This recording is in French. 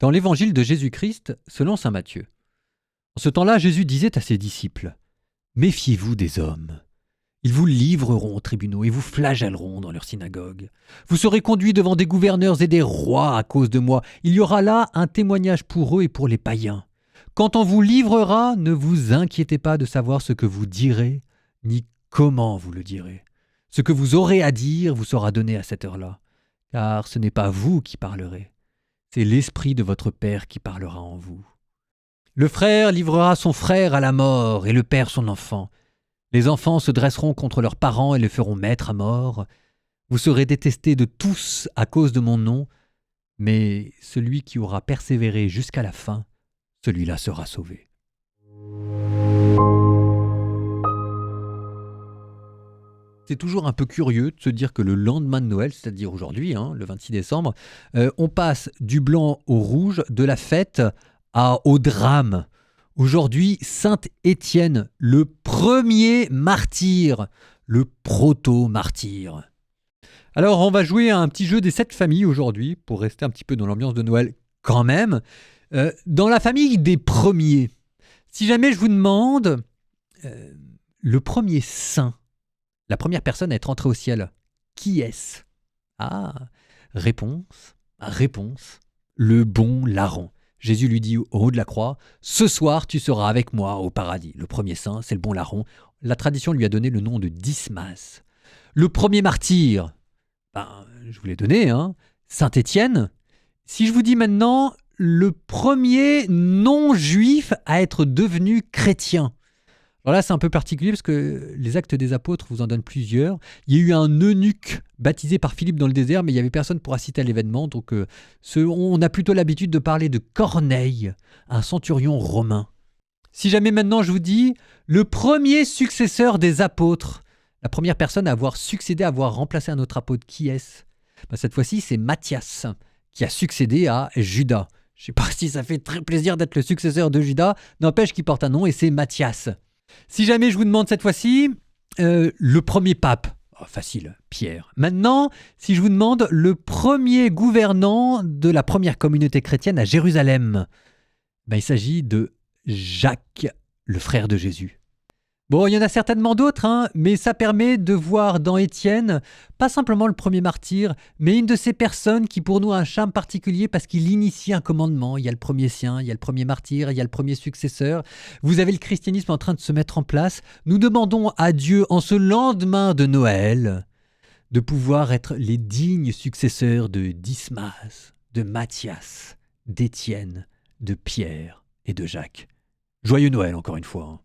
Dans l'évangile de Jésus-Christ, selon saint Matthieu. En ce temps-là, Jésus disait à ses disciples : « Méfiez-vous des hommes. Ils vous livreront aux tribunaux et vous flagelleront dans leurs synagogues. Vous serez conduits devant des gouverneurs et des rois à cause de moi. Il y aura là un témoignage pour eux et pour les païens. Quand on vous livrera, ne vous inquiétez pas de savoir ce que vous direz, ni comment vous le direz. Ce que vous aurez à dire vous sera donné à cette heure-là, car ce n'est pas vous qui parlerez. C'est l'Esprit de votre Père qui parlera en vous. Le frère livrera son frère à la mort et le père son enfant. Les enfants se dresseront contre leurs parents et les feront mettre à mort. Vous serez détestés de tous à cause de mon nom, mais celui qui aura persévéré jusqu'à la fin, celui-là sera sauvé. » C'est toujours un peu curieux de se dire que le lendemain de Noël, c'est-à-dire aujourd'hui, le 26 décembre, on passe du blanc au rouge, de la fête au drame. Aujourd'hui, Saint Étienne, le premier martyr, le proto-martyr. Alors, on va jouer à un petit jeu des 7 familles aujourd'hui, pour rester un petit peu dans l'ambiance de Noël quand même. Dans la famille des premiers, si jamais je vous demande le premier saint, la première personne à être entrée au ciel, qui est-ce ? Ah, réponse, le bon larron. Jésus lui dit au haut de la croix, « Ce soir, tu seras avec moi au paradis. » Le premier saint, c'est le bon larron. La tradition lui a donné le nom de Dismas. Le premier martyr, je vous l'ai donné, Saint Étienne. Si je vous dis maintenant, le premier non-juif à être devenu chrétien. Alors là, c'est un peu particulier parce que les Actes des Apôtres vous en donnent plusieurs. Il y a eu un eunuque baptisé par Philippe dans le désert, mais il n'y avait personne pour assister à l'événement. Donc, on a plutôt l'habitude de parler de Corneille, un centurion romain. Si jamais maintenant je vous dis le premier successeur des apôtres, la première personne à avoir succédé, à avoir remplacé un autre apôtre, qui est-ce ? Cette fois-ci, c'est Matthias, qui a succédé à Judas. Je ne sais pas si ça fait très plaisir d'être le successeur de Judas, n'empêche qu'il porte un nom et c'est Matthias. Si jamais je vous demande cette fois-ci, le premier pape, facile, Pierre. Maintenant, si je vous demande le premier gouvernant de la première communauté chrétienne à Jérusalem, il s'agit de Jacques, le frère de Jésus. Bon, il y en a certainement d'autres, mais ça permet de voir dans Étienne, pas simplement le premier martyr, mais une de ces personnes qui pour nous a un charme particulier parce qu'il initie un commandement. Il y a le premier sien, il y a le premier martyr, il y a le premier successeur. Vous avez le christianisme en train de se mettre en place. Nous demandons à Dieu, en ce lendemain de Noël, de pouvoir être les dignes successeurs de Dismas, de Matthias, d'Étienne, de Pierre et de Jacques. Joyeux Noël encore une fois.